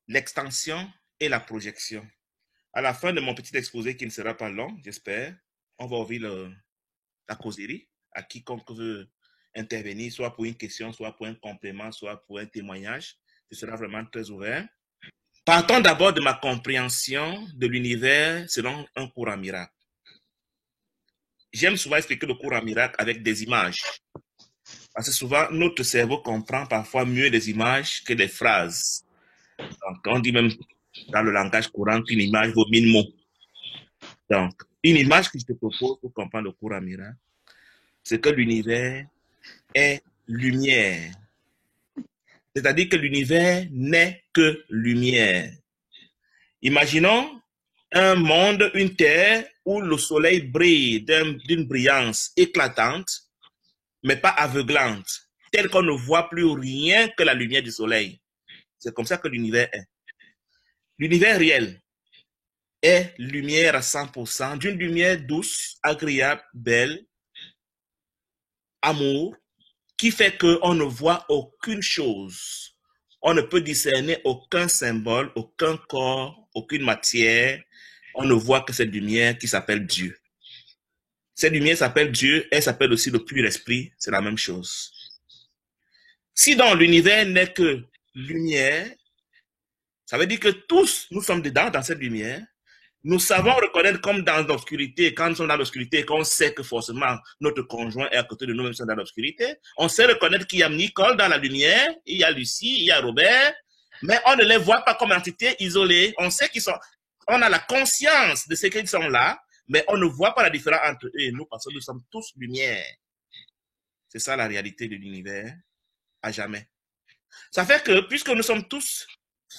l'extension et la projection. À la fin de mon petit exposé qui ne sera pas long, j'espère, on va ouvrir la causerie à quiconque veut intervenir, soit pour une question, soit pour un complément, soit pour un témoignage. Ce sera vraiment très ouvert. Partons d'abord de ma compréhension de l'univers selon un cours en miracle. J'aime souvent expliquer le cours en miracle avec des images. Parce que souvent, notre cerveau comprend parfois mieux les images que les phrases. Donc, on dit même dans le langage courant qu'une image vaut 1000 mots. Donc, une image que je te propose pour comprendre le cours en miracle, c'est que l'univers est lumière. C'est-à-dire que l'univers n'est que lumière. Imaginons un monde, une terre où le soleil brille d'une brillance éclatante, mais pas aveuglante, telle qu'on ne voit plus rien que la lumière du soleil. C'est comme ça que l'univers est. L'univers réel est lumière à 100%, d'une lumière douce, agréable, belle, amour, qui fait qu'on ne voit aucune chose. On ne peut discerner aucun symbole, aucun corps, aucune matière. On ne voit que cette lumière qui s'appelle Dieu. Cette lumière s'appelle Dieu, elle s'appelle aussi le pur esprit, c'est la même chose. Si dans l'univers n'est que lumière, ça veut dire que tous, nous sommes dedans, dans cette lumière. Nous savons reconnaître comme dans l'obscurité, quand nous sommes dans l'obscurité, qu'on sait que forcément notre conjoint est à côté de nous, même si nous sommes dans l'obscurité. On sait reconnaître qu'il y a Nicole dans la lumière, il y a Lucie, il y a Robert, mais on ne les voit pas comme entités isolées. On sait qu'ils sont, on a la conscience de ce qu'ils sont là, mais on ne voit pas la différence entre eux et nous parce que nous sommes tous lumière. C'est ça la réalité de l'univers, à jamais. Ça fait que, puisque nous sommes tous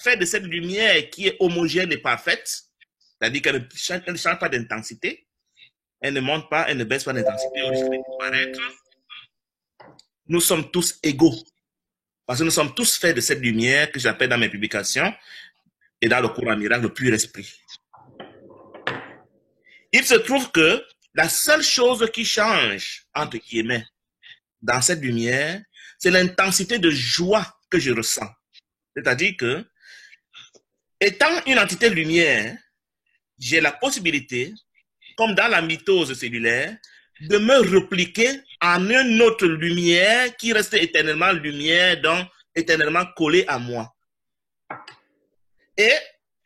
faits de cette lumière qui est homogène et parfaite, c'est-à-dire qu'elle ne change pas d'intensité, elle ne monte pas, elle ne baisse pas d'intensité au risque de disparaître. Nous sommes tous égaux. Parce que nous sommes tous faits de cette lumière que j'appelle dans mes publications et dans le cours en miracle, le pur esprit. Il se trouve que la seule chose qui change, entre guillemets, dans cette lumière, c'est l'intensité de joie que je ressens. C'est-à-dire que, étant une entité de lumière, j'ai la possibilité, comme dans la mitose cellulaire, de me repliquer en une autre lumière qui reste éternellement lumière, donc éternellement collée à moi. Et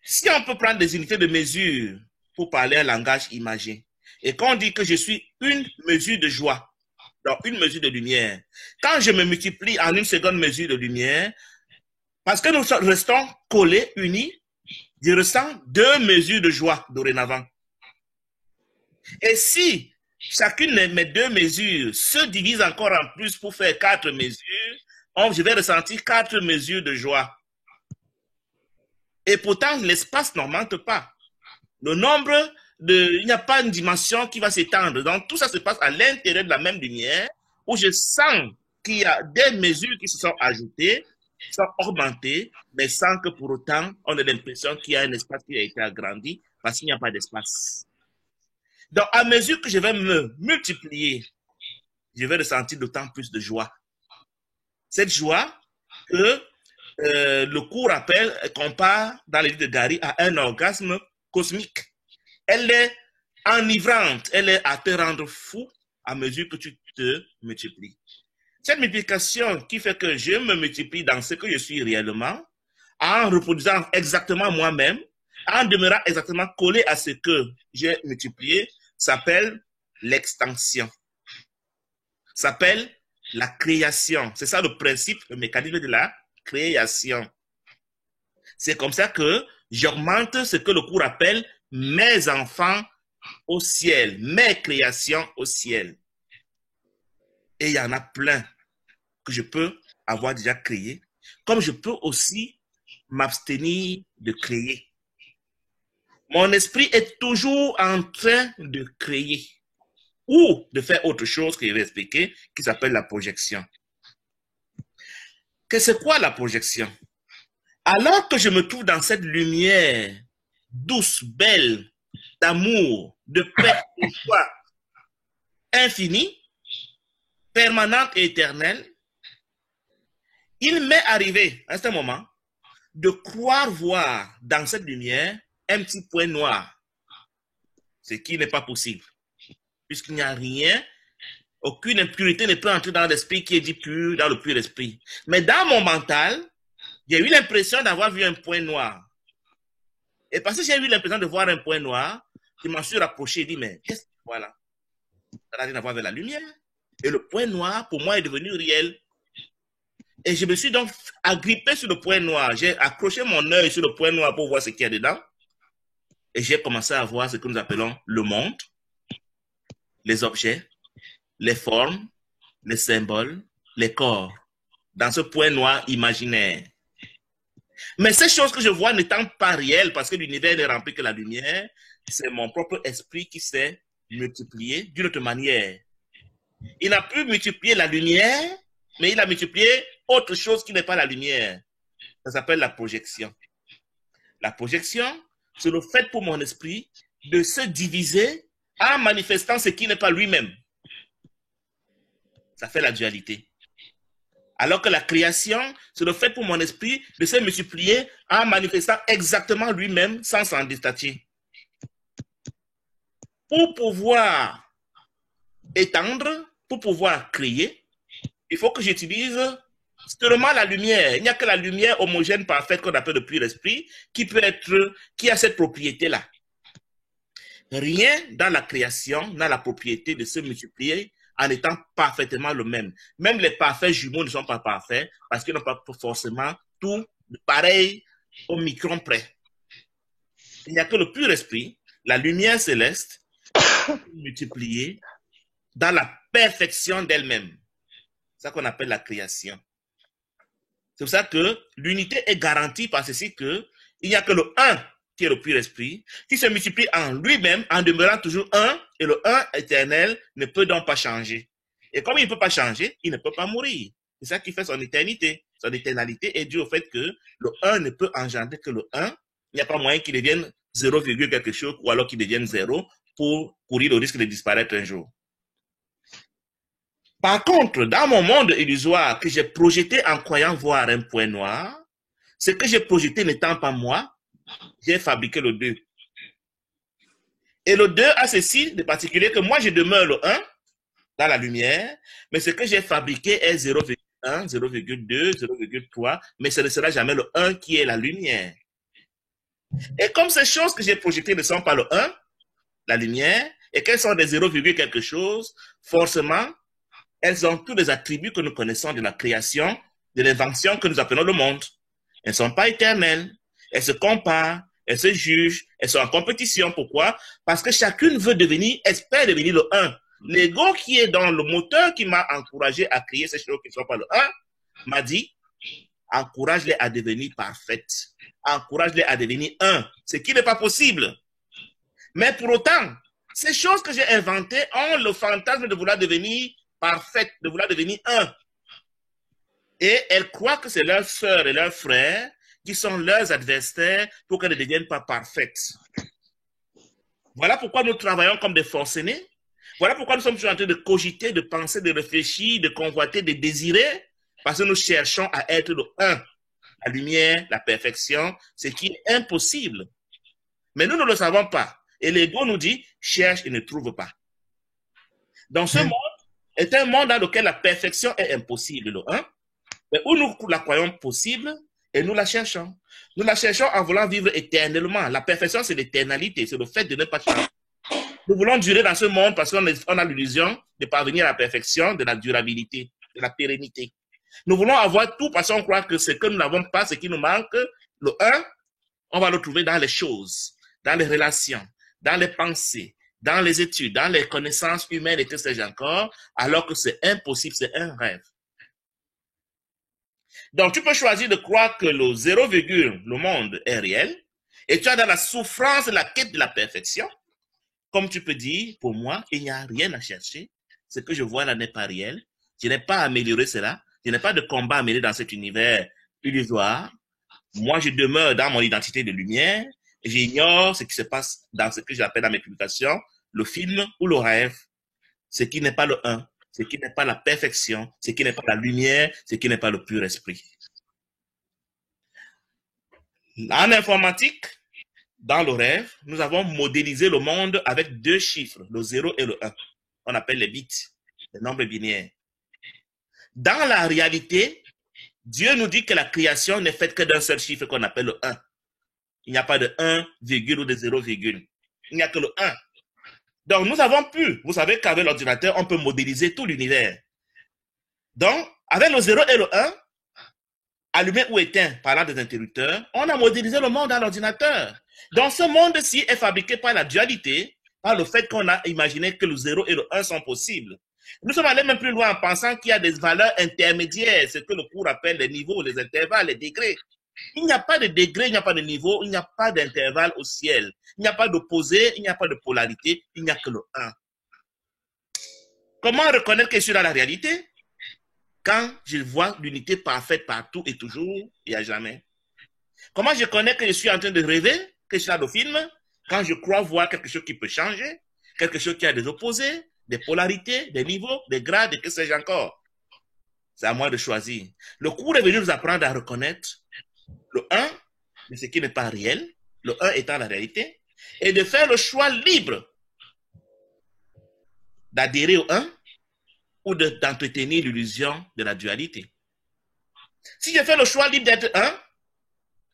si on peut prendre des unités de mesure pour parler un langage imagé, et qu'on dit que je suis une mesure de joie, donc une mesure de lumière, quand je me multiplie en une seconde mesure de lumière, parce que nous restons collés, unis, je ressens 2 mesures de joie dorénavant. Et si chacune de mes 2 mesures se divise encore en plus pour faire 4 mesures, je vais ressentir 4 mesures de joie. Et pourtant, l'espace n'augmente pas. Le nombre il n'y a pas une dimension qui va s'étendre. Donc, tout ça se passe à l'intérieur de la même lumière où je sens qu'il y a des mesures qui se sont ajoutées, qui sont augmentées, mais sans que pour autant, on ait l'impression qu'il y a un espace qui a été agrandi parce qu'il n'y a pas d'espace. Donc, à mesure que je vais me multiplier, je vais ressentir d'autant plus de joie. Cette joie que le cours compare dans les livres de Gary à un orgasme cosmique. Elle est enivrante, elle est à te rendre fou à mesure que tu te multiplies. Cette multiplication qui fait que je me multiplie dans ce que je suis réellement, en reproduisant exactement moi-même, en demeurant exactement collé à ce que j'ai multiplié, s'appelle l'extension. S'appelle la création. C'est ça le principe, le mécanisme de la création. C'est comme ça que j'augmente ce que le cours appelle mes enfants au ciel, mes créations au ciel. Et il y en a plein que je peux avoir déjà créé, comme je peux aussi m'abstenir de créer. Mon esprit est toujours en train de créer ou de faire autre chose que je vais expliquer, qui s'appelle la projection. Que c'est quoi la projection? Alors que je me trouve dans cette lumière douce, belle, d'amour, de paix, de joie infinie, permanente et éternelle, il m'est arrivé à ce moment de croire voir dans cette lumière un petit point noir, ce qui n'est pas possible, puisqu'il n'y a rien, aucune impurité ne peut entrer dans l'esprit qui est dit pur, dans le pur esprit. Mais dans mon mental, j'ai eu l'impression d'avoir vu un point noir. Et parce que j'ai eu l'impression de voir un point noir, je m'en suis rapproché et dit, mais qu'est-ce que voilà? Ça n'a rien à voir avec la lumière. Et le point noir, pour moi, est devenu réel. Et je me suis donc agrippé sur le point noir. J'ai accroché mon œil sur le point noir pour voir ce qu'il y a dedans. Et j'ai commencé à voir ce que nous appelons le monde, les objets, les formes, les symboles, les corps, dans ce point noir imaginaire. Mais ces choses que je vois n'étant pas réelles, parce que l'univers n'est rempli que la lumière, c'est mon propre esprit qui s'est multiplié d'une autre manière. Il n'a plus multiplié la lumière, mais il a multiplié autre chose qui n'est pas la lumière. Ça s'appelle la projection. La projection, c'est le fait pour mon esprit de se diviser en manifestant ce qui n'est pas lui-même. Ça fait la dualité. Alors que la création, c'est le fait pour mon esprit de se multiplier en manifestant exactement lui-même sans s'en détacher. Pour pouvoir étendre, pour pouvoir créer, il faut que j'utilise seulement la lumière. Il n'y a que la lumière homogène parfaite qu'on appelle le pur esprit qui a cette propriété-là. Rien dans la création n'a la propriété de se multiplier en étant parfaitement le même. Même les parfaits jumeaux ne sont pas parfaits parce qu'ils n'ont pas forcément tout pareil au micron près. Il n'y a que le pur esprit, la lumière céleste, multipliée dans la perfection d'elle-même. C'est ça qu'on appelle la création. C'est pour ça que l'unité est garantie par ceci que il n'y a que le un qui est le pur esprit, qui se multiplie en lui-même en demeurant toujours un, et le un éternel ne peut donc pas changer. Et comme il ne peut pas changer, il ne peut pas mourir. C'est ça qui fait son éternité. Son éternalité est due au fait que le un ne peut engendrer que le un. Il n'y a pas moyen qu'il devienne 0, quelque chose, ou alors qu'il devienne 0 pour courir le risque de disparaître un jour. Par contre, dans mon monde illusoire que j'ai projeté en croyant voir un point noir, ce que j'ai projeté n'étant pas moi, j'ai fabriqué le 2. Et le 2 a ceci de particulier que moi, je demeure le 1 dans la lumière, mais ce que j'ai fabriqué est 0,1, 0,2, 0,3, mais ce ne sera jamais le 1 qui est la lumière. Et comme ces choses que j'ai projetées ne sont pas le 1, la lumière, et qu'elles sont des 0, quelque chose, forcément, elles ont tous les attributs que nous connaissons de la création, de l'invention que nous appelons le monde. Elles ne sont pas éternelles. Elles se comparent, elles se jugent, elles sont en compétition. Pourquoi? Parce que chacune espère devenir le 1. L'ego qui est dans le moteur qui m'a encouragé à créer ces choses qui ne sont pas le 1, m'a dit, encourage-les à devenir parfaites. Encourage-les à devenir 1. Ce qui n'est pas possible. Mais pour autant, ces choses que j'ai inventées ont le fantasme de vouloir devenir parfaites, de vouloir devenir 1. Et elles croient que c'est leurs sœurs et leurs frères qui sont leurs adversaires pour qu'elles ne deviennent pas parfaites. Voilà pourquoi nous travaillons comme des forcenés. Voilà pourquoi nous sommes toujours en train de cogiter, de penser, de réfléchir, de convoiter, de désirer, parce que nous cherchons à être le 1, la lumière, la perfection, ce qui est impossible. Mais nous ne le savons pas. Et l'ego nous dit, cherche et ne trouve pas. Donc ce monde est un monde dans lequel la perfection est impossible, le 1, mais où nous la croyons possible, et nous la cherchons. Nous la cherchons en voulant vivre éternellement. La perfection, c'est l'éternalité, c'est le fait de ne pas changer. Nous voulons durer dans ce monde parce qu'on a l'illusion de parvenir à la perfection, de la durabilité, de la pérennité. Nous voulons avoir tout parce qu'on croit que ce que nous n'avons pas, ce qui nous manque, le 1, on va le trouver dans les choses, dans les relations, dans les pensées, dans les études, dans les connaissances humaines et tout ce genre encore, alors que c'est impossible, c'est un rêve. Donc, tu peux choisir de croire que le 0, le monde est réel, et tu as dans la souffrance la quête de la perfection. Comme tu peux dire, pour moi, il n'y a rien à chercher. Ce que je vois là n'est pas réel. Je n'ai pas amélioré cela. Je n'ai pas de combat à mener dans cet univers illusoire. Moi, je demeure dans mon identité de lumière. Et j'ignore ce qui se passe dans ce que j'appelle dans mes publications le film ou le rêve. Ce qui n'est pas le 1. Ce qui n'est pas la perfection, ce qui n'est pas la lumière, ce qui n'est pas le pur esprit. En informatique, dans le rêve, nous avons modélisé le monde avec deux chiffres, le 0 et le 1. On appelle les bits, les nombres binaires. Dans la réalité, Dieu nous dit que la création n'est faite que d'un seul chiffre qu'on appelle le 1. Il n'y a pas de 1, ou de 0, il n'y a que le 1. Donc, nous avons pu, vous savez qu'avec l'ordinateur, on peut modéliser tout l'univers. Donc, avec le 0 et le 1, allumé ou éteint par des interrupteurs, on a modélisé le monde dans l'ordinateur. Donc, ce monde-ci est fabriqué par la dualité, par le fait qu'on a imaginé que le 0 et le 1 sont possibles. Nous sommes allés même plus loin en pensant qu'il y a des valeurs intermédiaires, ce que le cours appelle les niveaux, les intervalles, les degrés. Il n'y a pas de degré, il n'y a pas de niveau, il n'y a pas d'intervalle au ciel. Il n'y a pas d'opposé, il n'y a pas de polarité, il n'y a que le 1. Comment reconnaître que je suis dans la réalité? Quand je vois l'unité parfaite partout et toujours et à jamais. Comment je connais que je suis en train de rêver, que je suis dans le film? Quand je crois voir quelque chose qui peut changer, quelque chose qui a des opposés, des polarités, des niveaux, des grades, et que sais-je encore. C'est à moi de choisir. Le cours est venu nous apprendre à reconnaître le 1 de ce qui n'est pas réel, le 1 étant la réalité, et de faire le choix libre d'adhérer au 1 ou d'entretenir l'illusion de la dualité. Si je fais le choix libre d'être 1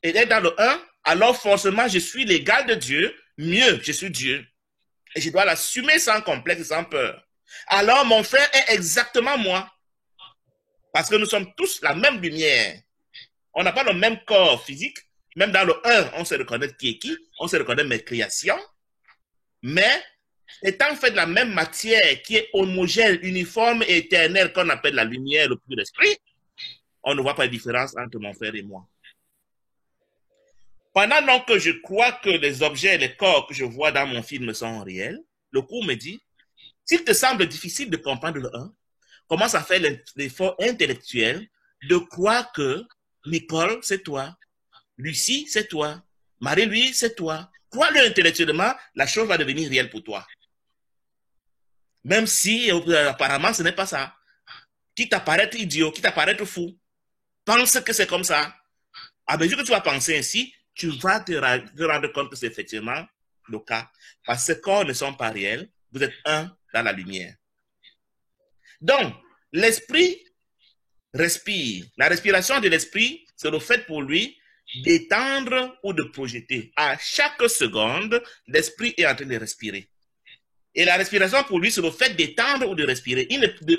et d'être dans le 1, alors forcément je suis l'égal de Dieu, mieux, je suis Dieu. Et je dois l'assumer sans complexe, sans peur. Alors mon frère est exactement moi. Parce que nous sommes tous la même lumière. On n'a pas le même corps physique. Même dans le 1, on sait reconnaître qui est qui, on sait reconnaître mes créations. Mais étant fait de la même matière qui est homogène, uniforme et éternelle qu'on appelle la lumière, le pur esprit, on ne voit pas de différence entre mon frère et moi. Pendant donc que je crois que les objets, les corps que je vois dans mon film sont réels, le cours me dit, s'il te semble difficile de comprendre le 1, commence à faire l'effort intellectuel de croire que Nicole, c'est toi, Lucie, c'est toi, Marie-Louise, c'est toi. Crois-le intellectuellement, la chose va devenir réelle pour toi. Même si apparemment ce n'est pas ça. Quitte à paraître idiot, quitte à paraître fou, pense que c'est comme ça. À mesure que tu vas penser ainsi, tu vas te rendre compte que c'est effectivement le cas. Parce que ces corps ne sont pas réels, vous êtes un dans la lumière. Donc, l'esprit respire. La respiration de l'esprit, c'est le fait pour lui d'étendre ou de projeter. À chaque seconde, l'esprit est en train de respirer. Et la respiration pour lui, c'est le fait d'étendre ou de respirer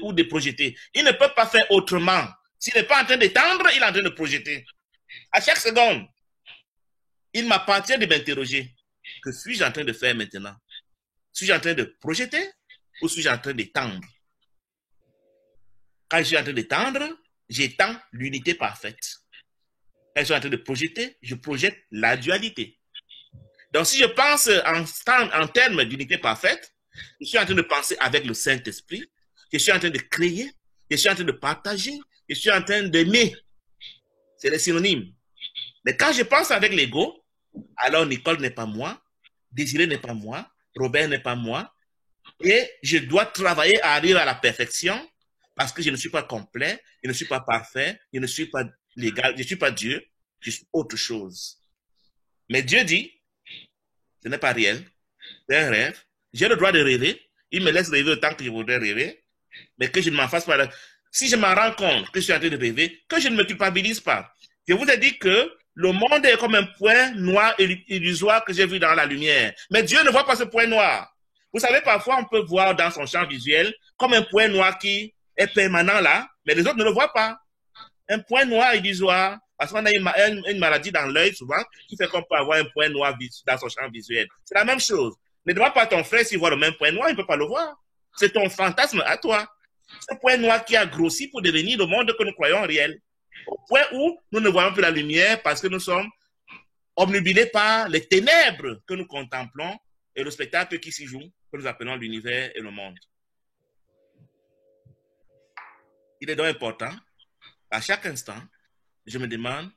ou de projeter. Il ne peut pas faire autrement. S'il n'est pas en train d'étendre, il est en train de projeter. À chaque seconde, il m'appartient de m'interroger. Que suis-je en train de faire maintenant? Suis-je en train de projeter ou suis-je en train d'étendre? Quand je suis en train d'étendre, j'étends l'unité parfaite. Quand je suis en train de projeter, je projette la dualité. Donc, si je pense en termes d'unité parfaite, je suis en train de penser avec le Saint-Esprit, je suis en train de créer, je suis en train de partager, je suis en train d'aimer. C'est les synonymes. Mais quand je pense avec l'ego, alors Nicole n'est pas moi, Désiré n'est pas moi, Robert n'est pas moi, et je dois travailler à arriver à la perfection parce que je ne suis pas complet, je ne suis pas parfait, je ne suis pas légal, je ne suis pas Dieu, je suis autre chose. Mais Dieu dit, ce n'est pas réel, c'est un rêve, j'ai le droit de rêver, il me laisse rêver autant que je voudrais rêver, mais que je ne m'en fasse pas. Si je m'en rends compte que je suis en train de rêver, que je ne me culpabilise pas. Je vous ai dit que le monde est comme un point noir illusoire que j'ai vu dans la lumière. Mais Dieu ne voit pas ce point noir. Vous savez, parfois, on peut voir dans son champ visuel comme un point noir qui est permanent là, mais les autres ne le voient pas. Un point noir illusoire, parce qu'on a une maladie dans l'œil souvent, qui fait qu'on peut avoir un point noir dans son champ visuel. C'est la même chose. Ne demande pas à ton frère s'il voit le même point noir, il ne peut pas le voir. C'est ton fantasme à toi. Ce point noir qui a grossi pour devenir le monde que nous croyons réel. Au point où nous ne voyons plus la lumière parce que nous sommes obnubilés par les ténèbres que nous contemplons et le spectacle qui s'y joue, que nous appelons l'univers et le monde. Il est donc important, à chaque instant, je me demande,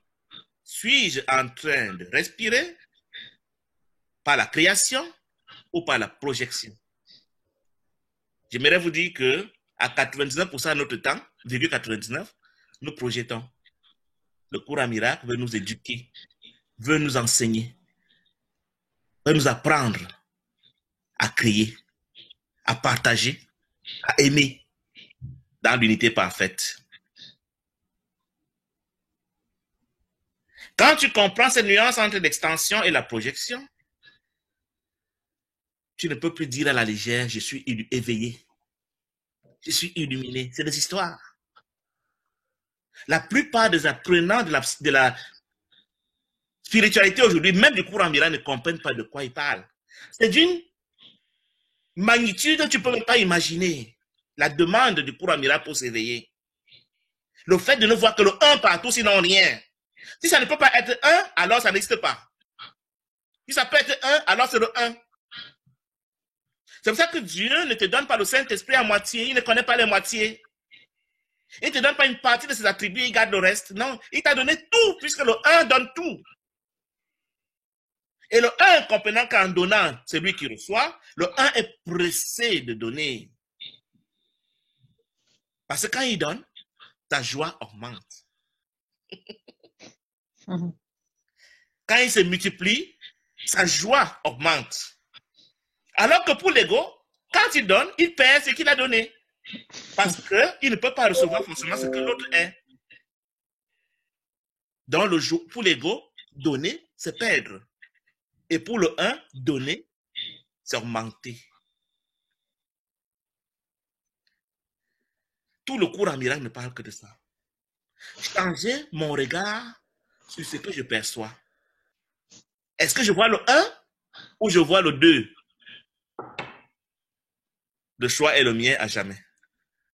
suis-je en train de respirer par la création ou par la projection? J'aimerais vous dire que à 99% de notre temps, 99, nous projetons. Le cours à miracle veut nous éduquer, veut nous enseigner, veut nous apprendre à créer, à partager, à aimer dans l'unité parfaite. Quand tu comprends cette nuance entre l'extension et la projection, tu ne peux plus dire à la légère, je suis éveillé, je suis illuminé. C'est des histoires. La plupart des apprenants de la spiritualité aujourd'hui, même du courant miracle, ne comprennent pas de quoi ils parlent. C'est d'une magnitude que tu ne peux même pas imaginer. La demande du courant miracle pour s'éveiller. Le fait de ne voir que le un partout, sinon rien. Si ça ne peut pas être un, alors ça n'existe pas. Si ça peut être un, alors c'est le un. C'est pour ça que Dieu ne te donne pas le Saint-Esprit à moitié. Il ne connaît pas les moitiés. Il ne te donne pas une partie de ses attributs, il garde le reste. Non, il t'a donné tout, puisque le un donne tout. Et le un, comprenant qu'en donnant, c'est lui qui reçoit, le un est pressé de donner. Parce que quand il donne, ta joie augmente. Quand il se multiplie, sa joie augmente. Alors que pour l'ego, quand il donne, il perd ce qu'il a donné. Parce qu'il ne peut pas recevoir forcément ce que l'autre est. Donc, pour l'ego, donner, c'est perdre. Et pour le un, donner, c'est augmenter. Tout le cours en miracle ne parle que de ça. Changer mon regard sur ce que je perçois. Est-ce que je vois le 1 ou je vois le 2? Le choix est le mien à jamais.